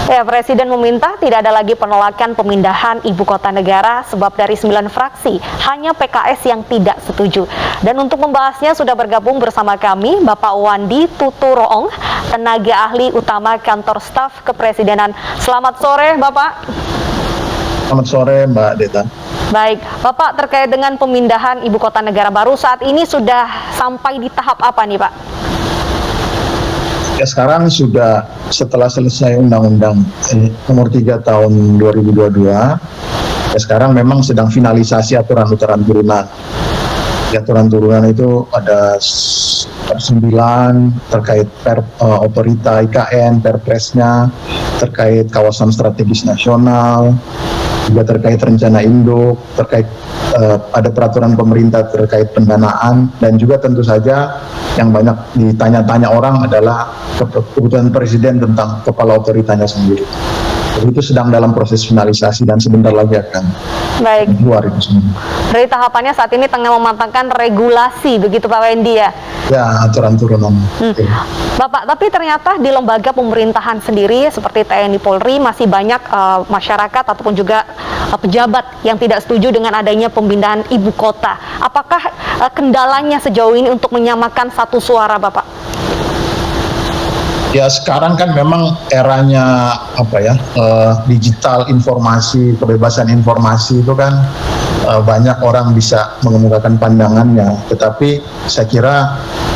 Ya, Presiden meminta tidak ada lagi penolakan pemindahan ibu kota negara sebab dari 9 fraksi, hanya PKS yang tidak setuju. Dan untuk membahasnya sudah bergabung bersama kami Bapak Wandi Tuturoong, tenaga ahli utama kantor staf kepresidenan. Selamat sore, Bapak. Selamat sore, Mbak Deta. Baik, Bapak, terkait dengan pemindahan ibu kota negara baru saat ini sudah sampai di tahap apa nih, Pak? Ya, sekarang sudah setelah selesai Undang-Undang Nomor 3 Tahun 2022, ya sekarang memang sedang finalisasi aturan-aturan turunan. Ya, aturan turunan itu ada 9 terkait otorita IKN, perpresnya, terkait kawasan strategis nasional, juga terkait rencana induk, terkait ada peraturan pemerintah terkait pendanaan, dan juga tentu saja yang banyak ditanya-tanya orang adalah keputusan presiden tentang kepala otoritanya sendiri. Jadi itu sedang dalam proses finalisasi dan sebentar lagi akan keluar itu semua. Dari tahapannya saat ini tengah mematangkan regulasi, begitu Pak Wendy ya? Ya, aturan turunan. Bapak, tapi ternyata di lembaga pemerintahan sendiri seperti TNI Polri masih banyak masyarakat ataupun juga pejabat yang tidak setuju dengan adanya pemindahan ibu kota. Apakah kendalanya sejauh ini untuk menyamakan satu suara, Bapak? Ya, sekarang kan memang eranya digital informasi, kebebasan informasi itu kan banyak orang bisa mengemukakan pandangannya. Tetapi saya kira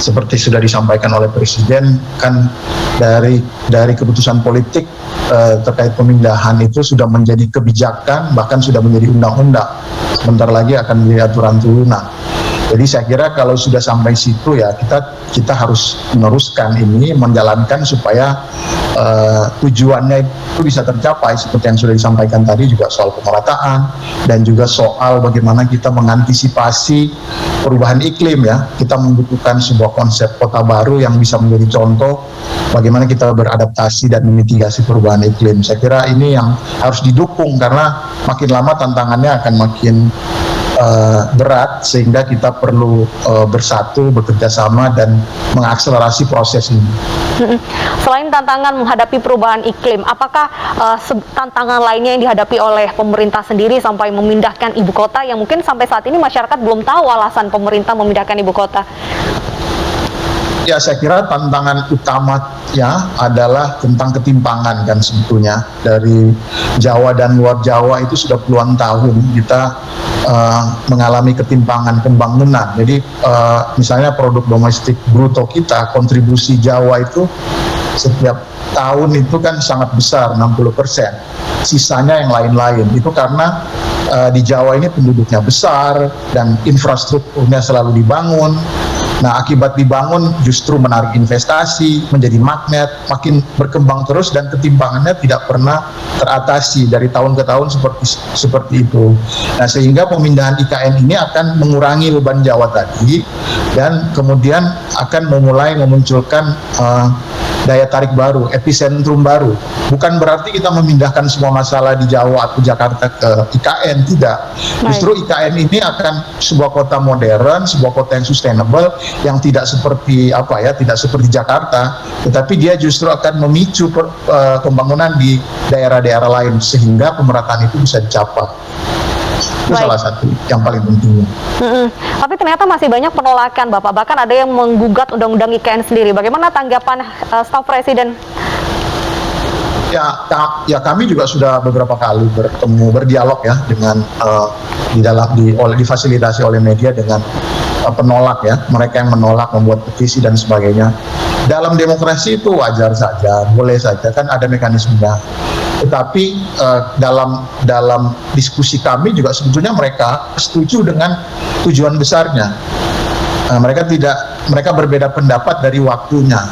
seperti sudah disampaikan oleh Presiden kan dari keputusan politik terkait pemindahan itu sudah menjadi kebijakan, bahkan sudah menjadi undang-undang. Sebentar lagi akan menjadi aturan turunan. Jadi saya kira kalau sudah sampai situ ya kita harus meneruskan ini, menjalankan supaya tujuannya itu bisa tercapai seperti yang sudah disampaikan tadi, juga soal pemerataan dan juga soal bagaimana kita mengantisipasi perubahan iklim ya. Kita membutuhkan sebuah konsep kota baru yang bisa menjadi contoh bagaimana kita beradaptasi dan memitigasi perubahan iklim. Saya kira ini yang harus didukung karena makin lama tantangannya akan makin berat, sehingga kita perlu bersatu, bekerja sama dan mengakselerasi proses ini. Selain tantangan menghadapi perubahan iklim, apakah tantangan lainnya yang dihadapi oleh pemerintah sendiri sampai memindahkan ibu kota yang mungkin sampai saat ini masyarakat belum tahu alasan pemerintah memindahkan ibu kota? Ya, saya kira tantangan utamanya adalah tentang ketimpangan kan sebetulnya. Dari Jawa dan luar Jawa itu sudah puluhan tahun kita mengalami ketimpangan pembangunan. Jadi misalnya produk domestik bruto kita, kontribusi Jawa itu setiap tahun itu kan sangat besar, 60%. Sisanya yang lain-lain. Itu karena di Jawa ini penduduknya besar dan infrastrukturnya selalu dibangun. Nah, akibat dibangun justru menarik investasi, menjadi magnet, makin berkembang terus dan ketimpangannya tidak pernah teratasi dari tahun ke tahun seperti itu. Nah, sehingga pemindahan IKN ini akan mengurangi beban Jawa tadi dan kemudian akan memulai memunculkan daya tarik baru, epicentrum baru. Bukan berarti kita memindahkan semua masalah di Jawa atau Jakarta ke IKN, tidak. Justru IKN ini akan sebuah kota modern, sebuah kota yang sustainable, yang tidak seperti tidak seperti Jakarta, tetapi dia justru akan memicu pembangunan di daerah-daerah lain sehingga pemerataan itu bisa dicapai. Itu salah satu yang paling penting. Tapi ternyata masih banyak penolakan, Bapak. Bahkan ada yang menggugat undang-undang IKN sendiri. Bagaimana tanggapan staf Presiden? Ya, kami juga sudah beberapa kali berdialog ya dengan difasilitasi oleh media dengan penolak ya, mereka yang menolak, membuat petisi dan sebagainya. Dalam demokrasi itu wajar saja, boleh saja, kan ada mekanismenya. Tetapi dalam diskusi kami juga sebetulnya mereka setuju dengan tujuan besarnya. Mereka berbeda pendapat dari waktunya.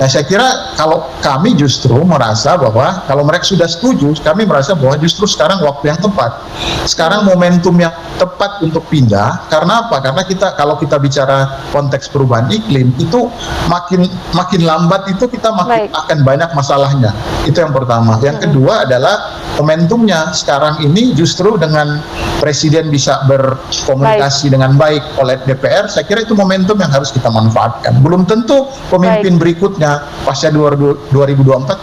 Nah, saya kira kalau kami justru merasa bahwa kalau mereka sudah setuju, kami merasa bahwa justru sekarang waktu yang tepat. Sekarang momentum yang tepat untuk pindah. Karena apa? Karena kalau kita bicara konteks perubahan iklim itu makin lambat itu kita makin akan banyak masalahnya. Itu yang pertama. Yang kedua adalah momentumnya sekarang ini justru dengan Presiden bisa berkomunikasi dengan baik oleh DPR, saya kira itu momentum yang harus kita manfaatkan. Belum tentu pemimpin berikutnya pasca 2024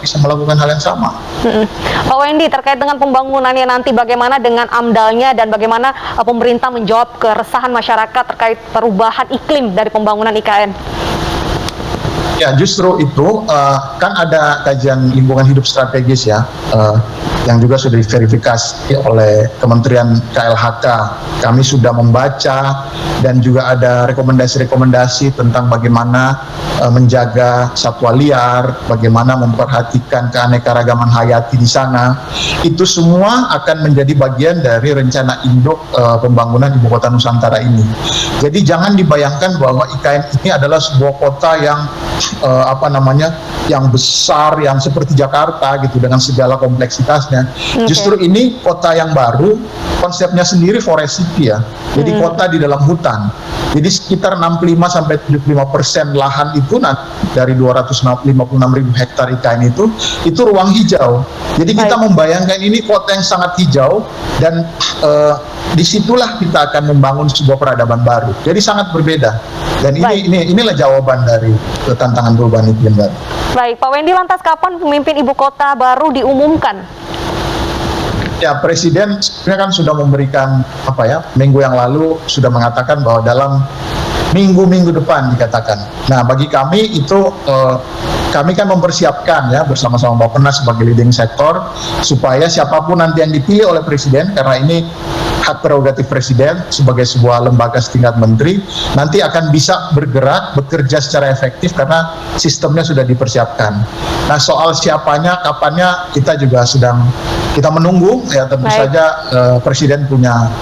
bisa melakukan hal yang sama. Pak Wendy, terkait dengan pembangunannya nanti, bagaimana dengan AMDAL-nya dan bagaimana pemerintah menjawab keresahan masyarakat terkait perubahan iklim dari pembangunan IKN? Ya, justru itu kan ada kajian lingkungan hidup strategis ya, yang juga sudah diverifikasi oleh Kementerian KLHK. Kami sudah membaca dan juga ada rekomendasi-rekomendasi tentang bagaimana menjaga satwa liar, bagaimana memperhatikan keanekaragaman hayati di sana. Itu semua akan menjadi bagian dari rencana induk pembangunan Ibu Kota Nusantara ini. Jadi jangan dibayangkan bahwa IKN ini adalah sebuah kota yang yang besar, yang seperti Jakarta gitu dengan segala kompleksitasnya. Justru ini kota yang baru, konsepnya sendiri forest city ya. Jadi kota di dalam hutan. Jadi sekitar 65-75% lahan itu dari 256.000 hektar IKN itu ruang hijau. Jadi kita membayangkan ini kota yang sangat hijau dan disitulah kita akan membangun sebuah peradaban baru. Jadi sangat berbeda. Dan inilah jawaban dari tantangan perubahan iklim baru. Baik, Pak Wendy, lantas kapan pemimpin ibu kota baru diumumkan? Ya, Presiden sebenarnya kan sudah memberikan minggu yang lalu sudah mengatakan bahwa dalam minggu-minggu depan dikatakan. Nah, bagi kami itu kami kan mempersiapkan ya bersama-sama Bappenas sebagai leading sektor supaya siapapun nanti yang dipilih oleh Presiden, karena ini hak prerogatif Presiden sebagai sebuah lembaga setingkat menteri, nanti akan bisa bergerak, bekerja secara efektif karena sistemnya sudah dipersiapkan. Nah, soal siapanya, kapannya kita juga kita menunggu ya, tentu saja Presiden punya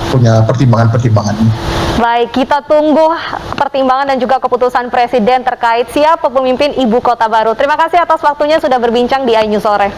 pertimbangan-pertimbangan ini. Baik, kita tunggu pertimbangan dan juga keputusan Presiden terkait siapa pemimpin ibu kota baru. Terima kasih atas waktunya sudah berbincang di iNews Sore.